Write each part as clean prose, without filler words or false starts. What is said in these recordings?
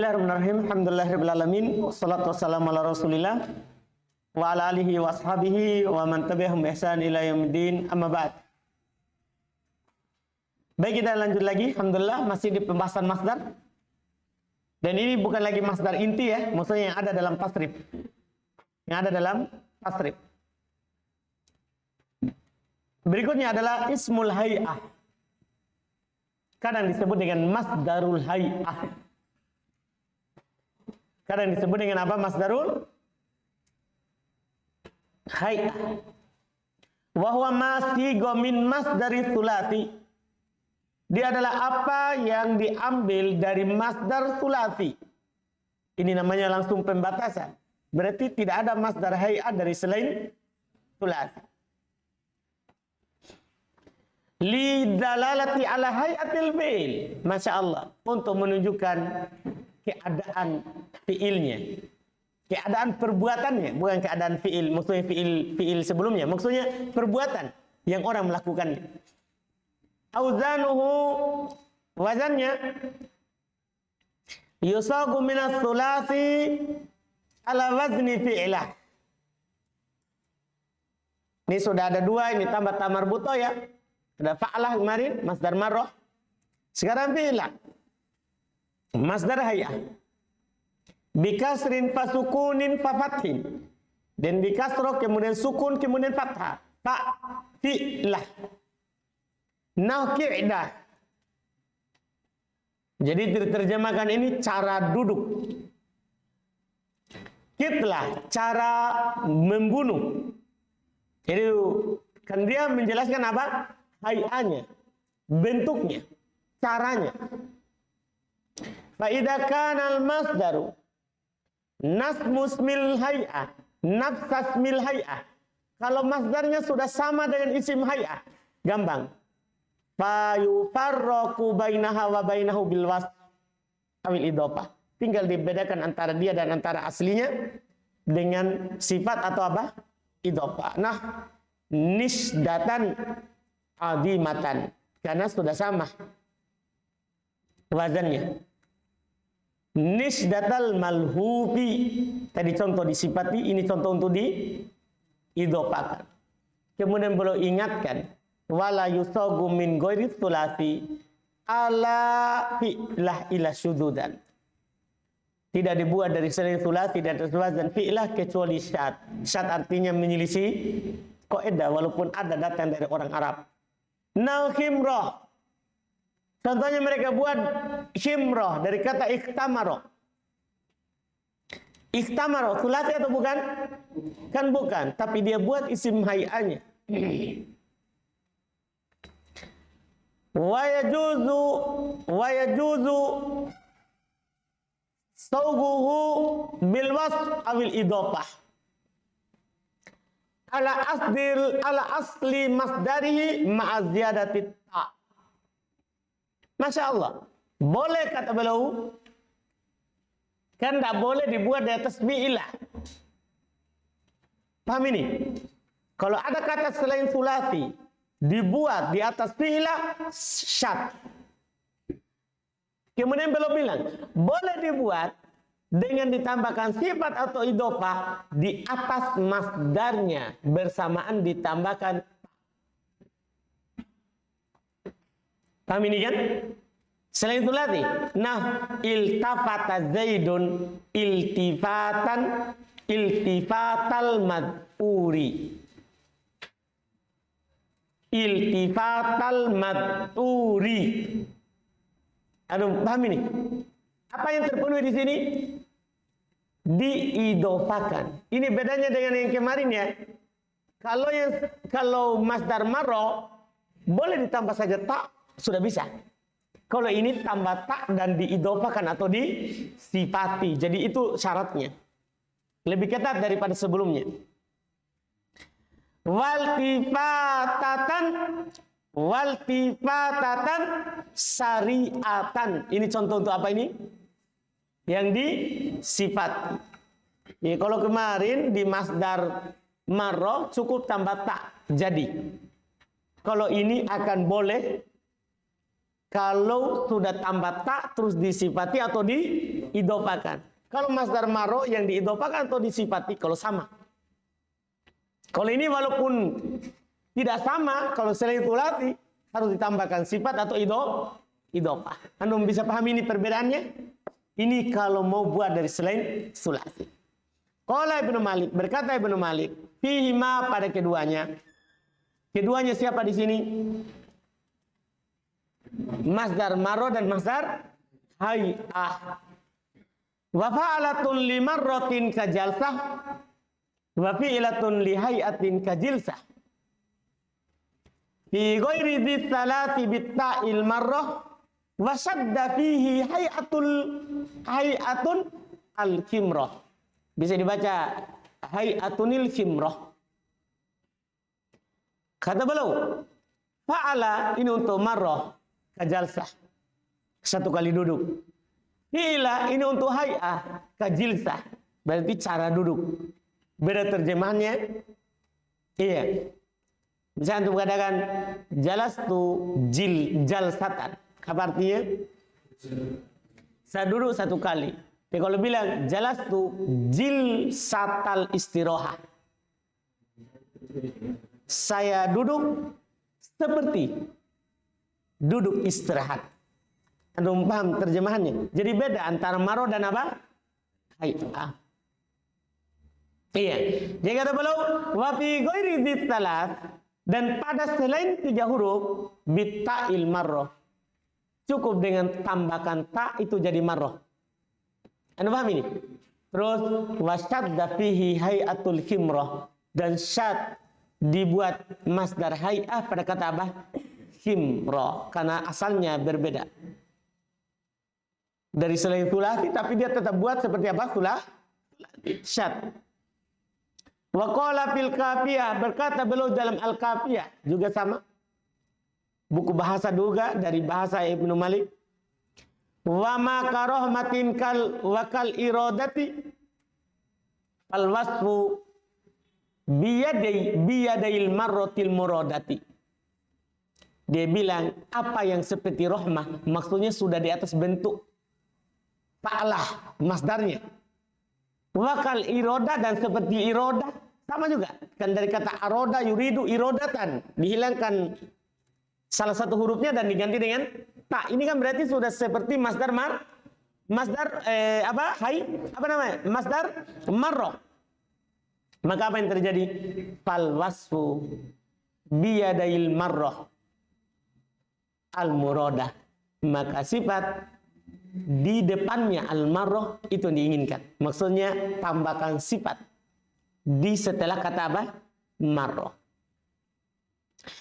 Bismillahirrahmanirrahim. Alhamdulillahirabbil alamin. Wassalatu wassalamu ala Rasulillah wa ala alihi wa ashabihi wa man tabi'ahum bi ihsan ila yaumiddin. Amma ba'd. Baik, kita lanjut lagi. Alhamdulillah masih di pembahasan masdar. Dan ini bukan lagi masdar inti ya, maksudnya yang ada dalam tasrif. Yang ada dalam tasrif. Berikutnya adalah ismul hay'ah. Kadang disebut dengan masdarul hay'ah. Kadang disebut dengan apa? Masdarul hay'ah. Wa huwa masigha min masdari tsulati. Dia adalah apa yang diambil dari masdar tsulati. Ini namanya langsung pembatasan. Berarti tidak ada masdar hay'ah dari selain tsulati. Li dalalati ala hay'atil fi'il. Masya Allah. Untuk menunjukkan keadaan fi'ilnya. Keadaan perbuatannya. Bukan keadaan fi'il. Maksudnya fi'il sebelumnya. Maksudnya perbuatan yang orang melakukannya. Auzanuhu. Wazannya. Yusagu minas sulasi ala wazni fi'ilah. Ini sudah ada dua. Ini tambah tamar buto ya. Ada fa'lah kemarin, masdar marrah. Sekarang fi'lah. Masdar hay'ah. Bikasrin fasukunin fafathin. Dan bikasroh kemudian sukun kemudian fathah. Fi'lah. Nahki'dah. Jadi diterjemahkan ini cara duduk. Kitlah, cara membunuh. Jadi kan dia menjelaskan apa? Hay'ahnya, bentuknya, caranya. Fa idza kana al-masdaru nasmusmil hay'ah, nafsasmil hay'ah. Kalau masdarnya sudah sama dengan isim hay'ah, gampang. Fa yufarraqu bainaha wa bainahu bil wasf awil idhofah. Tinggal dibedakan antara dia dan antara aslinya dengan sifat atau apa? Idhofah. Nah, nisdatan adimatan, karena sudah sama wazannya. Nisdatal malhufi, tadi contoh disifati, ini contoh untuk diidhofakan. Kemudian beliau ingatkan, wala yusagu min ghairi tsulasi ala fi'lah ila syududan. Tidak dibuat dari selain tsulasi dan wazan fi'lah kecuali syad. Syad artinya menyelisih kaidah walaupun ada datang dari orang Arab. Nal khimrah. Contohnya mereka buat khimrah dari kata ikhtamaro. Ikhtamaro, sulasi atau bukan? Kan bukan, tapi dia buat isim hay'ahnya. Wa yajuzu sawguhu bil wasf awil idhofah. Ala asli masdarihi ma'aziyadati ta. Masya Allah. Boleh kata beliau. Kan tidak boleh dibuat di atas fi'ilah. Paham ini? Kalau ada kata selain sulasi dibuat di atas fi'ilah, syad. Kemudian beliau bilang, boleh dibuat dengan ditambahkan sifat atau idhofah di atas masdarnya bersamaan ditambahkan. Paham ini kan? Selain itu lagi. Nah, iltafata Zaidun iltifatal mad'uri. Iltifatal mad'uri. Aduh, paham ini? Apa yang terpenuhi di sini? Diidhofakan. Ini bedanya dengan yang kemarin ya. Kalau masdar marro boleh ditambah saja tak, sudah bisa. Kalau ini tambah tak dan diidhofakan atau disifati. Jadi itu syaratnya. Lebih ketat daripada sebelumnya. Waltifatatan syari'atan. Ini contoh untuk apa ini? Yang disifat. Ya, kalau kemarin di masdar marro cukup tambah tak jadi. Kalau ini akan boleh kalau sudah tambah tak terus disifati atau diidopakan. Kalau masdar marro yang diidopakan atau disifati kalau sama. Kalau ini walaupun tidak sama, kalau selain sulasi harus ditambahkan sifat atau idopah. Antum bisa pahami ini perbedaannya? Ini kalau mau buat dari selain sulasi. Qala Ibnu Malik, berkata Ibnu Malik, fihima pada keduanya. Keduanya siapa di sini? Masdar marro dan masdar hay'ah. Wa fa'alatun limarratin kajalsah wa fi'latun lihay'atin kajilsah. Fi ghairi dzis salati bitta'il marrah wa shadda fihi hay'atun al-kimrah. Bisa dibaca hay'atunil kimrah. Kata beliau, fa'ala ini untuk marrah kajalsah, satu kali duduk. Fi'ila ini untuk hay'ah kajilsah, berarti cara duduk. Beda terjemahannya. Iya. Bisa antum katakan jalastu jalsatan. Apa artinya? Saya duduk satu kali. Tapi kalau bilang jalastu jilsatal istiroha, saya duduk seperti duduk istirahat. Antum paham terjemahannya? Jadi beda antara maro dan apa? Hay'ah. Iya. Jadi kata beliau, wa fi ghairi dzis salat, dan pada selain 3 huruf bitta'il marrah. Cukup dengan tambahkan ta itu jadi marrah. Anda paham ini? Terus wasyadda fihi hay'atul kimrah, dan syad dibuat masdar hay'ah pada kata apa? Kimrah, karena asalnya berbeda. Dari selain sulasi tapi dia tetap buat seperti apa? Syad. Wa qala fil kafiyah, berkata beliau dalam al-kafiyah juga sama. Buku bahasa juga dari bahasa Ibnu Malik. Wa ma karahmatin kal wakal iradati al wasfu biyadail marratil muradati. Dia bilang apa yang seperti rahmah maksudnya sudah di atas bentuk fa'alah masdarnya. Wakal iroda dan seperti iroda sama juga kan dari kata aroda yuridu irodatan, dihilangkan salah satu hurufnya dan diganti dengan ta. Ini kan berarti sudah seperti masdar masdar marro. Maka apa yang terjadi? Fal wasfu biyadail marroh al murada, maka sifat di depannya al-marroh itu diinginkan. Maksudnya tambahkan sifat di setelah kata apa? Marroh.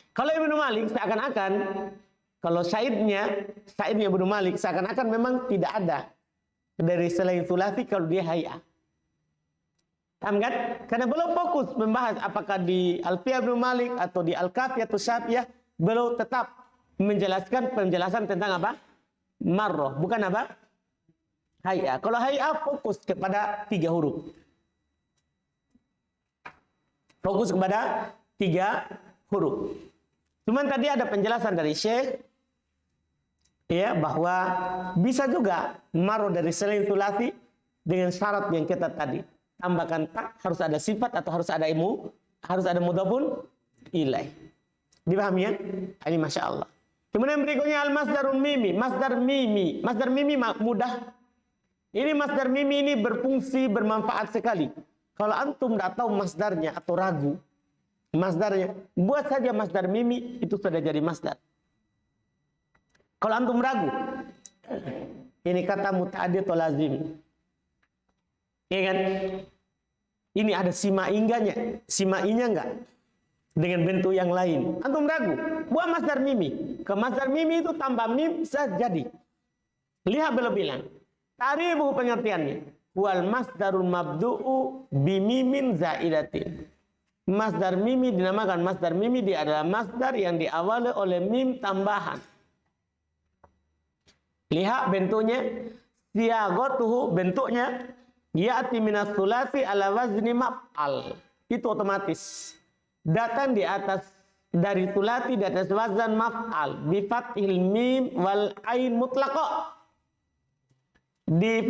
Kalau Ibnu Malik seakan-akan, kalau syairnya Ibnu Malik seakan-akan memang tidak ada dari selain sulasi kalau dia hay'ah. Paham kan? Karena belum fokus membahas apakah di Alfiyah Ibnu Malik atau di Al-Kafiyah atau Syafiyah, belum tetap menjelaskan penjelasan tentang apa? Marroh, bukan apa? Hay'ah. Kalau hay'ah fokus kepada 3 huruf. Fokus kepada 3 huruf. Cuman tadi ada penjelasan dari Syekh ya bahwa bisa juga marroh dari selain sulasi dengan syarat yang ketat tadi. Tambahkan tak, harus ada sifat atau harus ada harus ada mudhafun ilaih. Dipahami ya? Ini Masya Allah. Kemudian berikutnya al-masdarun mimi. Masdar mimi. Masdar mimi mudah. Ini masdar mimi ini berfungsi, bermanfaat sekali. Kalau antum tidak tahu masdarnya atau ragu masdarnya, buat saja masdar mimi, itu sudah jadi masdar. Kalau antum ragu, ini kata muta'addi atau lazim. Iya kan? Ini ada simainya enggak? Dengan bentuk yang lain. Antum ragu, buat masdar mimi. Ke masdar mimi itu tambah mim saja jadi. Lihat beliau bilang, ta'rifu pengertiannya. Wal masdarul mabdu'u bimimin zaidatin. Masdar mimi dinamakan masdar mimi, dia adalah masdar yang diawali oleh mim tambahan. Lihat bentuknya, siagotuhu bentuknya, ya'ti minas sulasi ala wazni maf'al. Itu otomatis. Datang di atas dari sulati di atas wazan maf'al bi fathil mim wal ain mutlaqah. di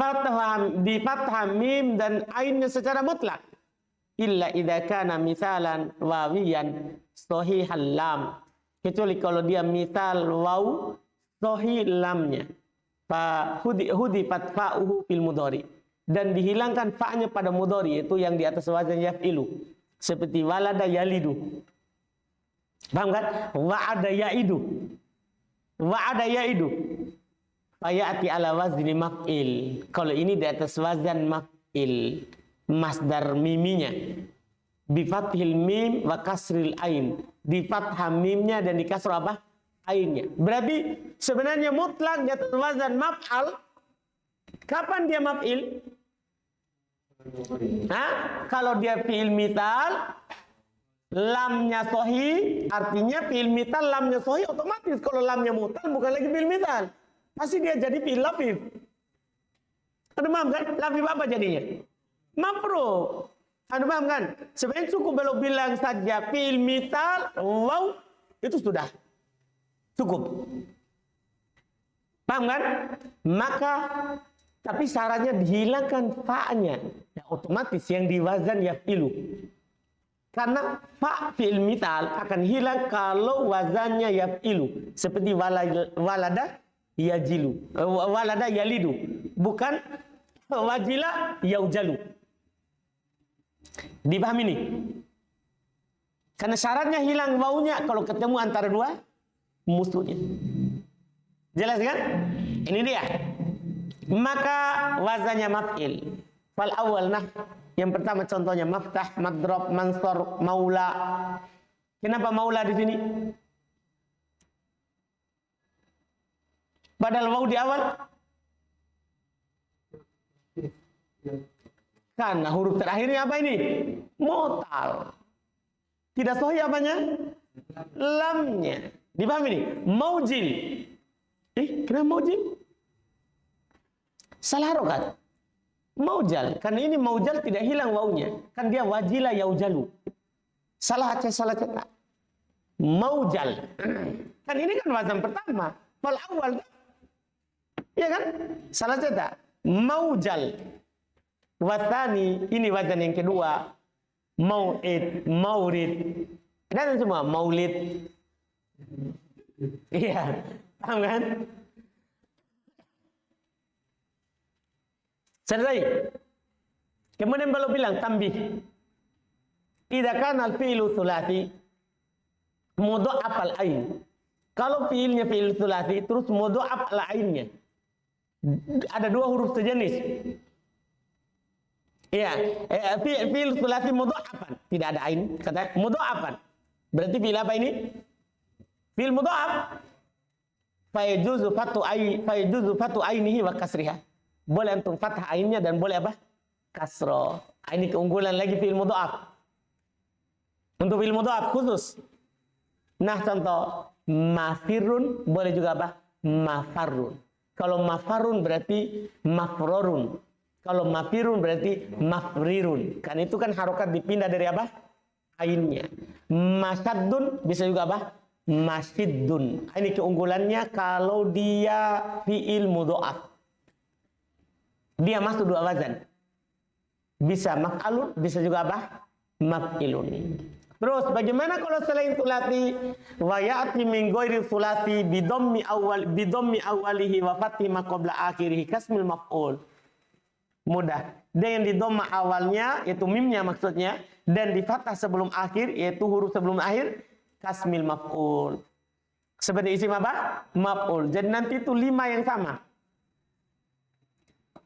fathah mim dan ainnya secara mutlak. Illa idza kana misalan wawiyan sahihal lam. Kecuali kalau dia misal waw sahih lamnya. Fa hudi fatfa'uhu fil mudhari. Dan dihilangkan fa'nya pada mudhari, itu yang di atas wazan yaf'ilu. Seperti walada yalidu. Paham kan? Wa'ada ya'idu. Wa'ada ya'idu. Fayati ala wazni maf'il. Kalau ini di atas wazan maf'il. Masdar miminya. Bifathil mim wa kasril ain. Di fathah mimnya dan di kasrah apa? Ainnya. Berarti sebenarnya mutlak di atas wazan maf'al. Kapan dia maf'il? Kalau dia fi'il mithal, lamnya sahih, artinya fi'il mithal lamnya sahih, otomatis kalau lamnya mutal bukan lagi fi'il mithal. Pasti dia jadi fi'il lafif. Anda paham kan? Lafif apa jadinya? Mafruq. Anda paham kan? Sebenarnya cukup kalau bilang saja fi'il mithal, wow, itu sudah cukup. Paham kan? Maka tapi syaratnya dihilangkan fa'nya. Ya, otomatis yang di wazan yaf'ilu. Karena fa' fi'il mithal akan hilang kalau wazannya yaf'ilu. Seperti walada yajilu. Walada yalidu. Bukan wajila yaujalu. Dipahami ini? Karena syaratnya hilang wawunya kalau ketemu antara dua musuhnya. Jelas kan? Ini dia. Maka wazannya maf'il. Fal awal yang pertama contohnya maftah, madrob, mansor, maula. Kenapa maula di sini? Padahal waw di awal. Karena huruf terakhirnya apa ini? Mutal. Tidak sahih apanya? Lamnya. Dipahami ini? Maujil. Kenapa maujil? Salah harokat. Maujal. Karena ini maujal tidak hilang wawunya. Kan dia wajila yaujalu. Salah cetak. Maujal. Kan ini kan wazan pertama. Fal awal. Iya kan? Salah cetak. Maujal. Watani. Ini wazan yang kedua. Mau'id. Maurid. Dan semua. Maulid. Iya. Paham kan? Selesai. Kemudian baru bilang tambih. Idza kana al-fi'lu tsulats mudha'af al-ain. Kalau fi'ilnya fi'il tsulats terus mudha'af al-ainnya. Ada dua huruf sejenis. Iya, fi'il tsulats mudha'afan, tidak ada ain, kata mudha'afan. Berarti fi'il apa ini? Fi'il mudha'af. Fa yajuzu fatu ainihi wa kasriha. Boleh antum fathah ainnya dan boleh apa? Kasroh. Ini keunggulan lagi fi'il mudha'af. Untuk fi'il mudha'af khusus. Nah contoh mafirun boleh juga apa? Mafarun. Kalau mafarun berarti mafrorun. Kalau mafirun berarti mafrirun. Kan itu kan harokat dipindah dari apa? Ainnya. Masyaddun bisa juga apa? Masyiddun. Ini keunggulannya kalau dia fi'il mudha'af. Dia masuk dua wazan. Bisa maf'alun, bisa juga apa? Maf'ilun. Terus bagaimana kalau selain sulasi? Wa ya'ti min ghairi sulasi bidhammi awwalihi wa fathi ma qabla akhirih kasmil maf'ul. Mudah. Dan yang di dhamma awalnya yaitu mimnya maksudnya dan di fathah sebelum akhir yaitu huruf sebelum akhir kasmil maf'ul. Seperti isim apa? Maf'ul. Jadi nanti itu 5 yang sama.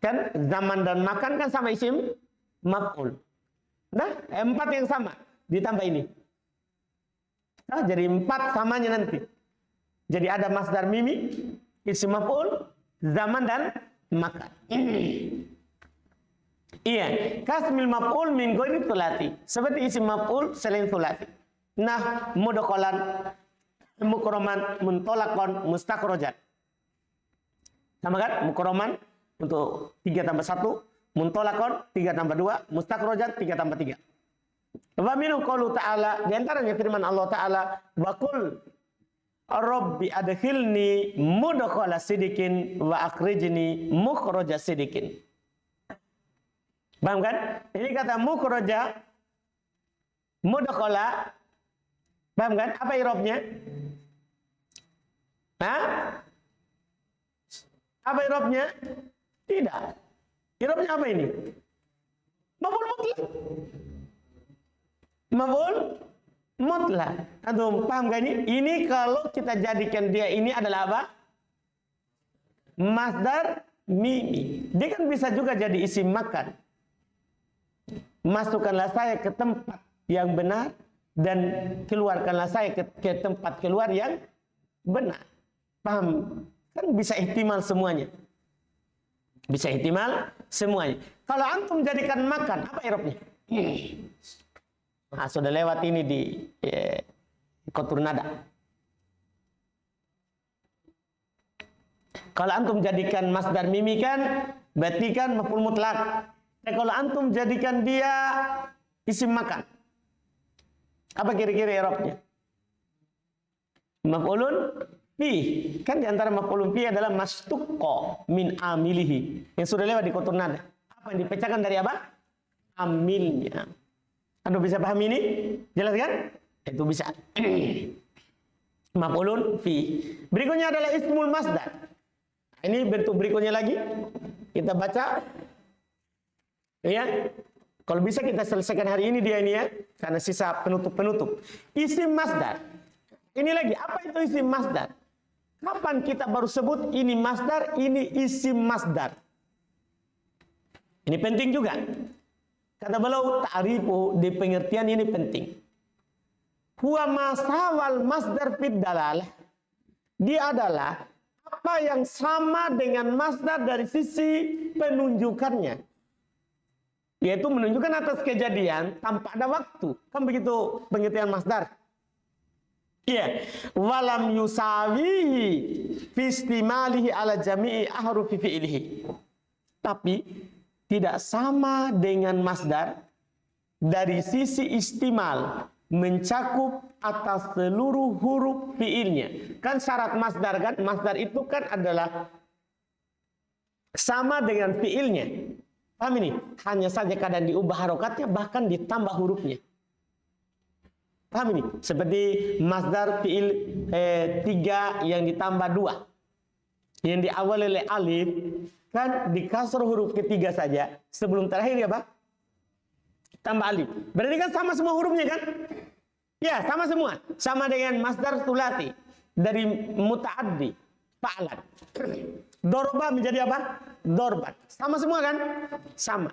Kan zaman dan makan kan sama isim maf'ul. Nah, 4 yang sama ditambah ini. Nah, jadi 4 samanya nanti. Jadi ada masdar mimi, isim maf'ul, zaman dan makan. Iya, kasmil maf'ul min ghairi tsulati. Seperti isim maf'ul selain tsulati. Nah, mudakhalan, mukroman, muntolakon, mustakhrajan. Sama kan? Mukroman untuk 3 tambah 1, muntolakon 3 tambah 2, mustakhrajan 3 tambah 3. Wa minhu qaulu ta'ala, di antaranya firman Allah Ta'ala, wa qul Rabbi adkhilni mudkhala sidikin wa akhrijni mukhraja sidikin. Paham kan? Ini kata mukhraja, mudkhala. Paham kan? Apa i'rabnya? Hah? Apa i'rabnya? Tidak. I'rabnya apa ini? Maf'ul mutlak. Maf'ul mutlak. Antum paham kan ini? Ini kalau kita jadikan dia ini adalah apa? Masdar mimi. Dia kan bisa juga jadi isim makan. Masukkanlah saya ke tempat yang benar dan keluarkanlah saya ke tempat keluar yang benar. Paham? Kan bisa ihtimal semuanya. Bisa ihtimal semuanya. Kalau antum jadikan makan, apa i'rabnya? Nah, sudah lewat ini di kotur nada. Kalau antum jadikan masdar mimi kan berarti kan maf'ul mutlak. Kalau antum jadikan dia isim makan, apa kira-kira i'rabnya? Maf'ulun fi. Kan di antara maf'ulun fi adalah mastuqqa min amilihi. Yang sudah lewat di kotur nada. Apa yang dipecahkan dari apa? Amilnya. Anda bisa paham ini? Jelas kan? Itu bisa. Maf'ulun fi. Berikutnya adalah ismul masdar. Ini bentuk berikutnya lagi. Kita baca. Ya. Kalau bisa kita selesaikan hari ini dia ini ya. Karena sisa penutup-penutup. Isim masdar. Ini lagi. Apa itu isim masdar? Kapan kita baru sebut ini masdar, ini isim masdar? Ini penting juga. Kata beliau ta'rifu di pengertian ini penting. Huwa masawal masdar fid dalalah. Dia adalah apa yang sama dengan masdar dari sisi penunjukannya. Yaitu menunjukkan atas kejadian tanpa ada waktu. Kan begitu pengertian masdar. Iya. Walam yusawihi fi istimalihi ala jami'i ahrufi fi'ilihi. Tapi tidak sama dengan masdar dari sisi istimal, mencakup atas seluruh huruf fiilnya. Kan syarat masdar kan, masdar itu kan adalah sama dengan fiilnya. Paham ini? Hanya saja kadang diubah harokatnya, bahkan ditambah hurufnya. Paham ini? Seperti masdar fiil 3 yang ditambah 2. Yang diawali oleh alif, kan dikasar huruf ketiga saja. Sebelum terakhir ya Pak? Tambah alif. Berarti kan sama semua hurufnya kan? Ya, sama semua. Sama dengan masdar sulati. Dari muta'addi. Fa'alan. Dorba menjadi apa? Dorbat. Sama semua kan? Sama.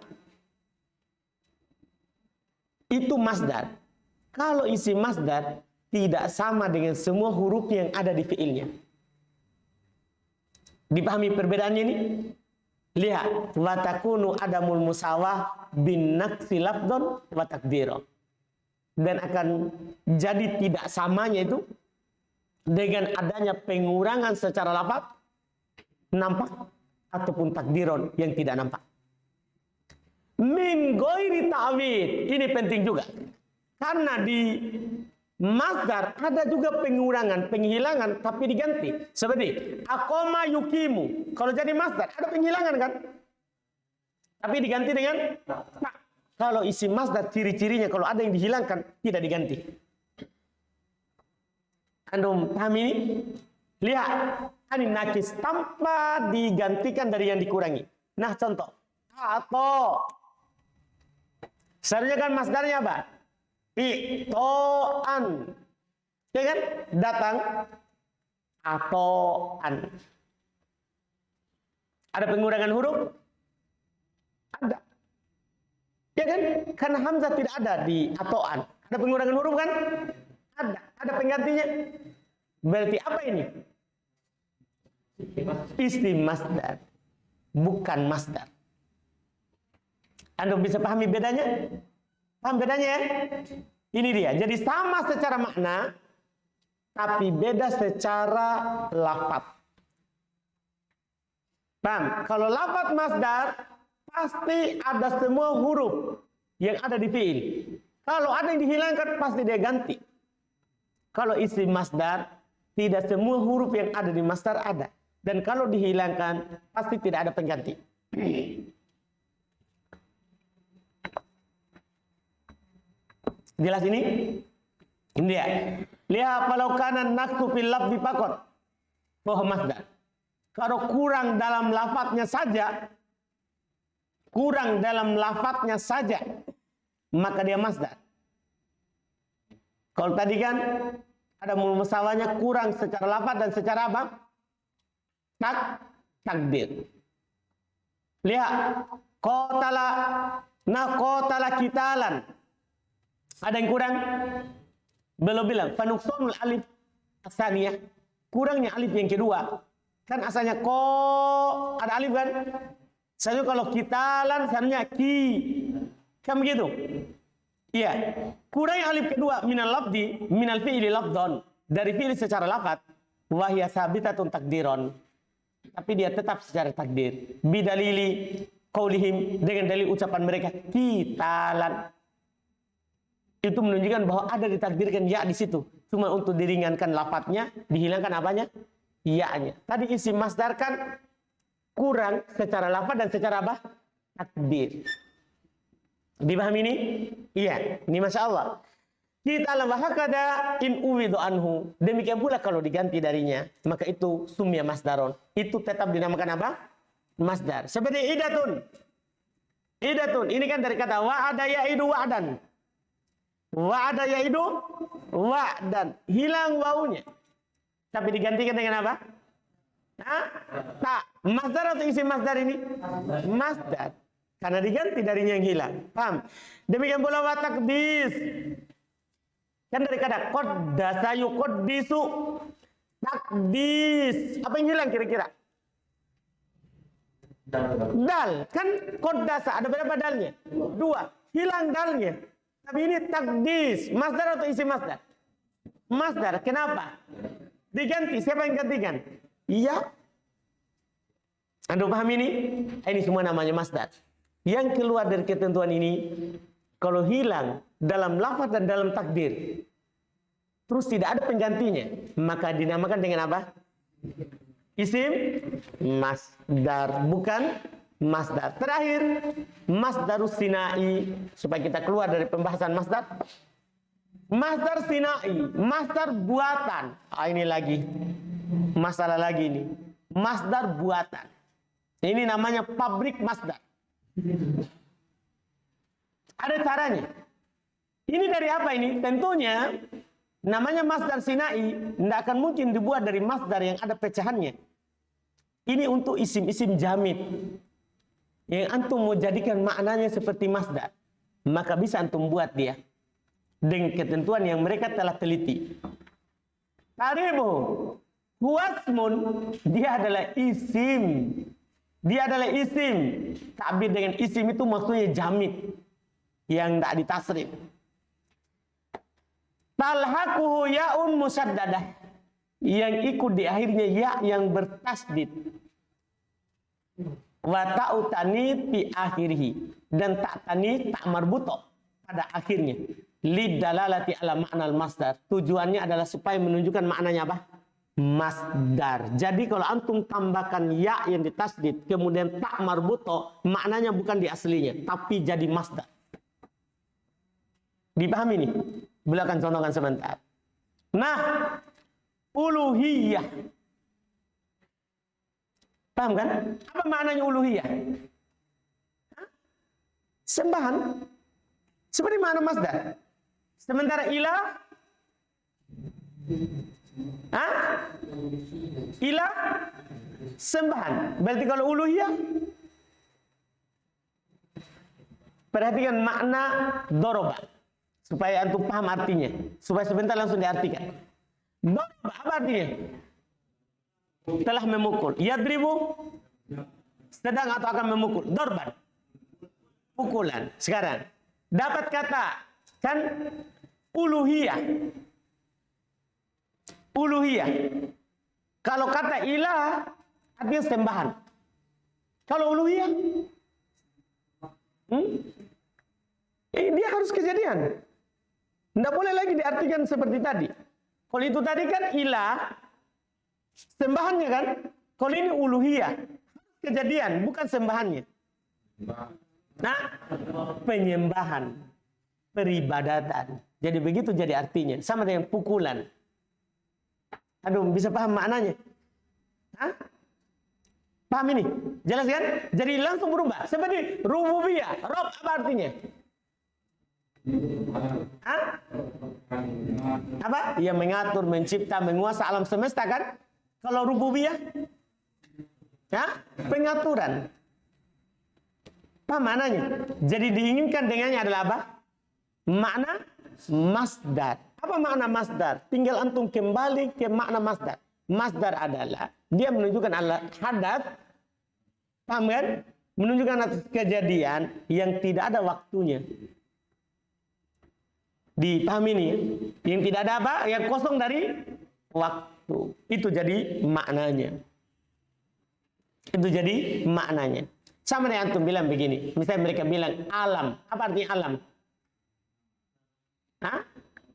Itu masdar. Kalau isi masdar tidak sama dengan semua huruf yang ada di fiilnya. Dipahami perbedaannya ini? Lihat, watakunu adamul musawah bin naqsi lafdon wa takdiro. Dan akan jadi tidak samanya itu dengan adanya pengurangan secara lafaz nampak ataupun takdiron yang tidak nampak. Min ghairi ta'wid. Ini penting juga. Karena di masdar ada juga pengurangan, penghilangan tapi diganti. Seperti aqama yukimu. Kalau jadi masdar ada penghilangan kan? Tapi diganti dengan tak. Kalau isi masdar ciri-cirinya kalau ada yang dihilangkan tidak diganti. Antum paham ini? Lihat, ini nakis tanpa digantikan dari yang dikurangi. Nah, contoh. Atau seharusnya kan masdarnya apa? Ito'an. Ya kan? Datang. Ato'an. Ada pengurangan huruf? Ada. Ya kan? Karena hamzah tidak ada di ato'an. Ada pengurangan huruf kan? Ada. Ada penggantinya. Berarti apa ini? Isim masdar. Bukan masdar. Anda bisa pahami bedanya? Paham bedanya ya? Ini dia. Jadi sama secara makna, tapi beda secara lafaz. Paham? Kalau lafaz masdar, pasti ada semua huruf yang ada di fiil. Kalau ada yang dihilangkan, pasti dia ganti. Kalau isim masdar, Tidak semua huruf yang ada di masdar ada. Dan kalau dihilangkan, pasti tidak ada pengganti. Jelas ini? Ini dia. Lihat falau kana naqsu fil lafzi faqat fa masdar. Kalau kurang dalam lafadznya saja, maka dia masdar. Kalau tadi kan ada masalahnya kurang secara lafaz dan secara apa? Takdir. Lihat, qatala qitalan. Ada yang kurang? Belum bilang fanuqsanul alif asaniyah. Kurangnya alif yang kedua. Kan asalnya ada alif kan? Saya kalau qitalan sebenarnya ki. Kan begitu? Iya. Kurangnya alif kedua minal fi'li lafdhan. Dari fi'li secara lafaz, wa hiya sabitatun takdiron. Tapi dia tetap secara takdir. Bidalili qaulihim, dengan dalil ucapan mereka qitalan. Itu menunjukkan bahwa ada ditakdirkan ya di situ. Cuma untuk diringankan lafadznya, dihilangkan apanya? Ya-nya. Tadi isim masdar kan kurang secara lafaz dan secara apa? Takdir. Dipahami ini? Iya, ini Masya Allah. Kita hakada in uwidu anhu. Demikian pula kalau diganti darinya, maka itu sumya masdaron. Itu tetap dinamakan apa? Masdar. Seperti idatun. Idatun. Ini kan dari kata wa'ada ya'idu wa'dan. Wa'ada ya'idu wa'dan. Hilang wawunya. Tapi digantikan dengan apa? Tak. Masdar atau isim masdar ini? Masdar. Karena diganti darinya yang hilang. Paham? Demikian pula wa takdis. Kan dari kata qaddasa yuqaddisu. Takdis. Apa yang hilang kira-kira? Dal. Kan qaddasa ada berapa dalnya? 2. Hilang dalnya. Tapi ini takdis. Masdar atau isim masdar? Masdar. Kenapa? Diganti. Siapa yang gantikan? Iya. Anda paham ini? Ini semua namanya masdar. Yang keluar dari ketentuan ini, kalau hilang dalam lafaz dan dalam takdir, terus tidak ada penggantinya, maka dinamakan dengan apa? Isim masdar, bukan masdar. Terakhir, masdarus sinai, supaya kita keluar dari pembahasan masdar. Masdar sinai, masdar buatan. Ini lagi masalah lagi ini. Masdar buatan. Ini namanya pabrik masdar. Ada caranya. Ini dari apa ini? Tentunya namanya masdar sinai tidak akan mungkin dibuat dari masdar yang ada pecahannya. Ini untuk isim-isim jamid yang antum mau jadikan maknanya seperti masdar, maka bisa antum buat dia dengan ketentuan yang mereka telah teliti. Qaribu huwasmun, dia adalah isim. Dia adalah isim. Ta'bir dengan isim itu maksudnya jamid yang tidak ditasrif. Talhaquhu ya'un musaddadah, yang ikut di akhirnya ya yang bertasdid. Wa ta'u tanid fi akhirih, dan tak tanid tak marbuto pada akhirnya. Lidalalati ala ma'nal masdar. Tujuannya adalah supaya menunjukkan maknanya apa? Masdar. Jadi kalau antum tambahkan ya yang ditasdid kemudian tak marbuto, maknanya bukan di aslinya tapi jadi masdar. Dipahami nih? Beliau akan contohkan sebentar. Nah, uluhiyah. Paham kan? Apa maknanya uluhiyah? Sembahan. Seperti mana masdar? Sementara ilah, ilah sembahan. Berarti kalau uluhiyah, perhatikan makna doroba supaya antum paham artinya, supaya sebentar langsung diartikan. Doroba apa artinya? Telah memukul. Yadribu sedang atau akan memukul. Dorban, pukulan. Sekarang dapat kata kan uluhiyah. Uluhiyah. Kalau kata ilah artinya sembahan. Kalau uluhiyah, dia harus kejadian. Tidak boleh lagi diartikan seperti tadi. Kalau itu tadi kan ilah Sembahannya kan? Kalau ini uluhiyah, kejadian, bukan sembahannya. Nah, penyembahan, peribadatan. Jadi begitu jadi artinya. Sama dengan pukulan. Aduh, bisa paham maknanya? Hah? Paham ini? Jelas kan? Jadi langsung berubah. Seperti rububiyah. Rob apa artinya? Hah? Apa? Ia mengatur, mencipta, menguasai alam semesta kan? Kalau rububiyah? Hah? Pengaturan. Apa maknanya? Jadi diinginkan dengannya adalah apa? Makna masdar. Apa makna masdar? Tinggal antum kembali ke makna masdar. Masdar adalah dia menunjukkan hadas, paham kan? Menunjukkan atas kejadian yang tidak ada waktunya. Dipahami ini? Yang tidak ada apa? Yang kosong dari waktu. Itu jadi maknanya. Itu jadi maknanya. Sama dengan antum bilang begini. Misalnya mereka bilang alam. Apa artinya alam? Hah?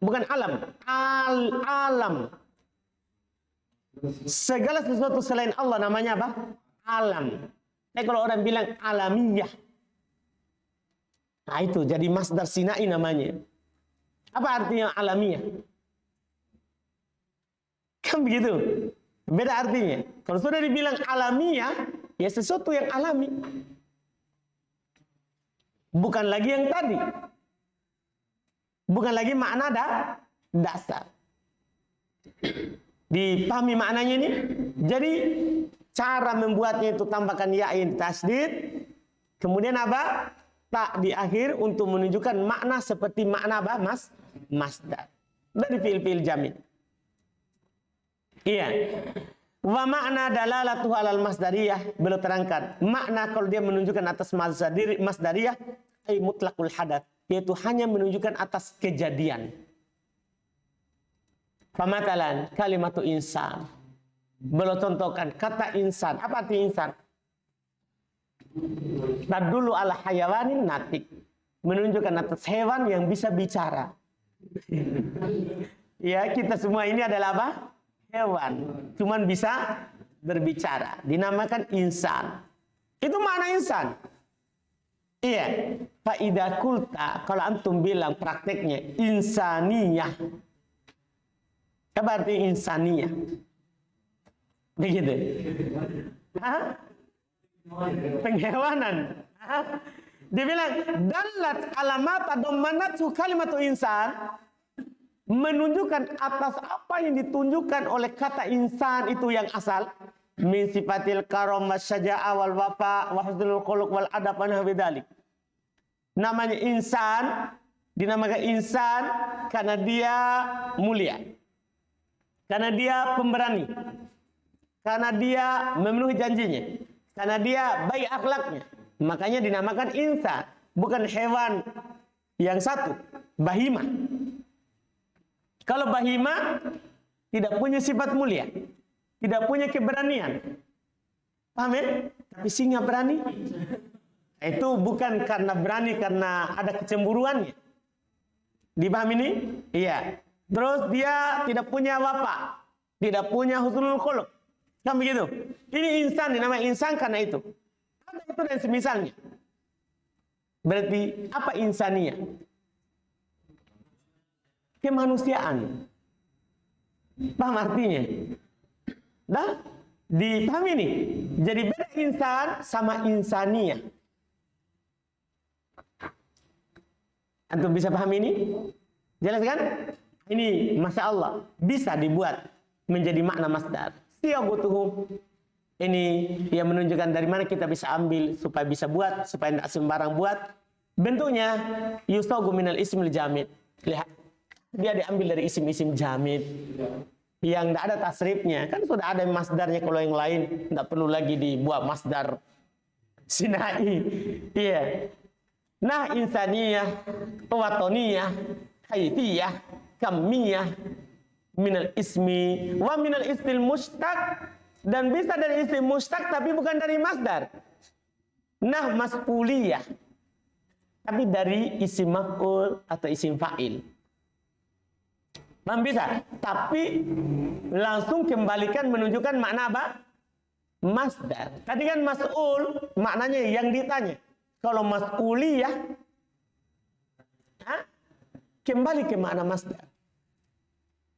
Bukan alam. Alam. Segala sesuatu selain Allah namanya apa? Alam. Tapi kalau orang bilang alamiah. Nah itu jadi masdar sinai namanya. Apa artinya alamiah? Kan begitu. Beda artinya. Kalau sudah dibilang alamiah, ya sesuatu yang alami. Bukan lagi yang tadi. Bukan lagi makna dasar. Dipahami maknanya ini? Jadi cara membuatnya itu tambahkan ya'in tasdid. Kemudian apa? Tak di akhir untuk menunjukkan makna seperti makna apa? Masdar. Dari fi'il jamid. Iya. Wa makna dalalatuhu alal masdariyah. Beliau terangkan. Makna kalau dia menunjukkan atas masdariyah. Ay mutlaqul hadath. Yaitu hanya menunjukkan atas kejadian. Pamatalan kalimatu insan. Beliau contohkan kata insan. Apa arti insan? Tadulu ala hayawanin natik. Menunjukkan atas hewan yang bisa bicara. Ya, kita semua ini adalah apa? Hewan. Cuman bisa berbicara. Dinamakan insan. Itu makna insan. Iya. Faidah kulta. Kalau antum bilang prakteknya insaniyah. Apa arti insaniyah? Begitu. Hah? Penghewanan. Hah? Dia bilang dalat alamat adomanatu kalimatu insan, menunjukkan atas apa yang ditunjukkan oleh kata insan itu yang asal min sifatil karam wasyaja'a wal wafa wa husnul khuluq wal adab wa nahwi dzalik. Namanya insan, dinamakan insan karena dia mulia. Karena dia pemberani. Karena dia memenuhi janjinya. Karena dia baik akhlaknya. Makanya dinamakan insan. Bukan hewan yang satu. Bahima. Kalau bahima tidak punya sifat mulia. Tidak punya keberanian. Paham ya? Tapi singa berani. Itu bukan karena berani karena ada kecemburuannya. Dipahami ini? Iya. Terus dia tidak punya wafa. Tidak punya husnul khuluq. Kan begitu? Ini insan, dinamai insan karena itu. Ada itu dan semisalnya. Berarti apa insania? Kemanusiaan. Paham artinya? Dah? Dipahami ini? Jadi beda insan sama insania. Antum bisa paham ini? Jelas kan? Ini Masya Allah bisa dibuat menjadi makna masdar. Siyagutuhum. Ini yang menunjukkan dari mana kita bisa ambil supaya bisa buat, supaya tidak sembarang buat. Bentuknya yustagu minal ismil jamid. Lihat, dia diambil dari isim-isim jamid yang tidak ada tasrifnya. Kan sudah ada masdarnya kalau yang lain, tidak perlu lagi dibuat masdar sinai. Iya. Nah, insaniyah, watoniyah, haifiyah, kamiyah, minal ismi, wa minal ismil mustaq, dan bisa dari isim mustaq tapi bukan dari masdar. Nah, mas'uliyah, tapi dari isim maf'ul atau isim fa'il. Paham bisa? Tapi langsung kembalikan menunjukkan makna apa? Masdar. Tadi kan mas'ul, maknanya yang ditanya. Kalau mas'uliyah, kembali ke makna masdar.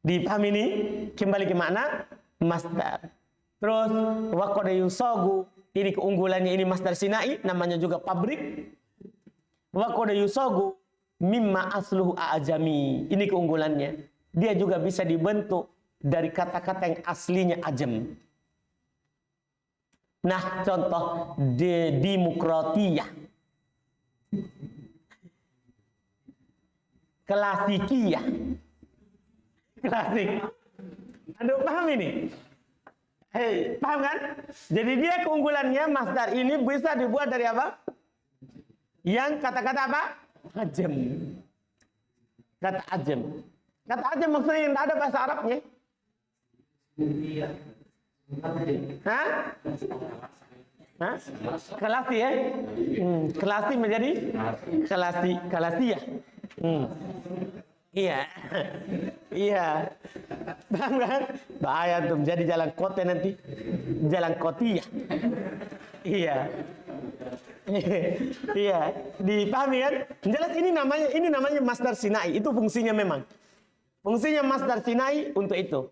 Dipahami ini? Kembali ke makna masdar. Terus, waqad yusagu, ini keunggulannya, ini masdar sinai, namanya juga pabrik. Waqad yusagu mimma asluhu a'jami. Ini keunggulannya. Dia juga bisa dibentuk dari kata-kata yang aslinya ajam. Nah, contoh demokratiyah, klasikiyah, klasik. Aduh, paham ini? Hei, paham kan? Jadi dia keunggulannya masdar ini bisa dibuat dari apa? Yang kata-kata apa? Ajam. Kata ajam. Kata ajam maksudnya yang tidak ada bahasa Arabnya. Hah? Hah? Kelasi ya? Kelasi menjadi kelasiyah. Iya. Iya. Paham kan? Bahaya tuh menjadi jalan kota nanti. Jalan kotiyah. Iya. Iya, dipahami kan? Jelas ini namanya masdar sinai. Itu fungsinya memang. Fungsinya masdar sinai untuk itu.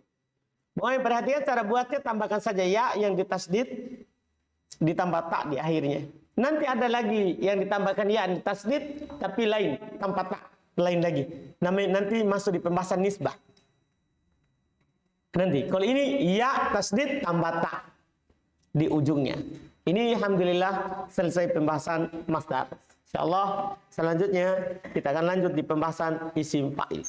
Pokoknya perhatikan cara buatnya, tambahkan saja ya yang ditasdid, ditambah tak di akhirnya. Nanti ada lagi yang ditambahkan ya yang ditasdid, tapi lain, tanpa tak, lain lagi. Nanti masuk di pembahasan nisbah. Nanti, kalau ini ya tasdid tambah tak di ujungnya. Ini alhamdulillah selesai pembahasan masdar. Insyaallah selanjutnya kita akan lanjut di pembahasan isim fa'il.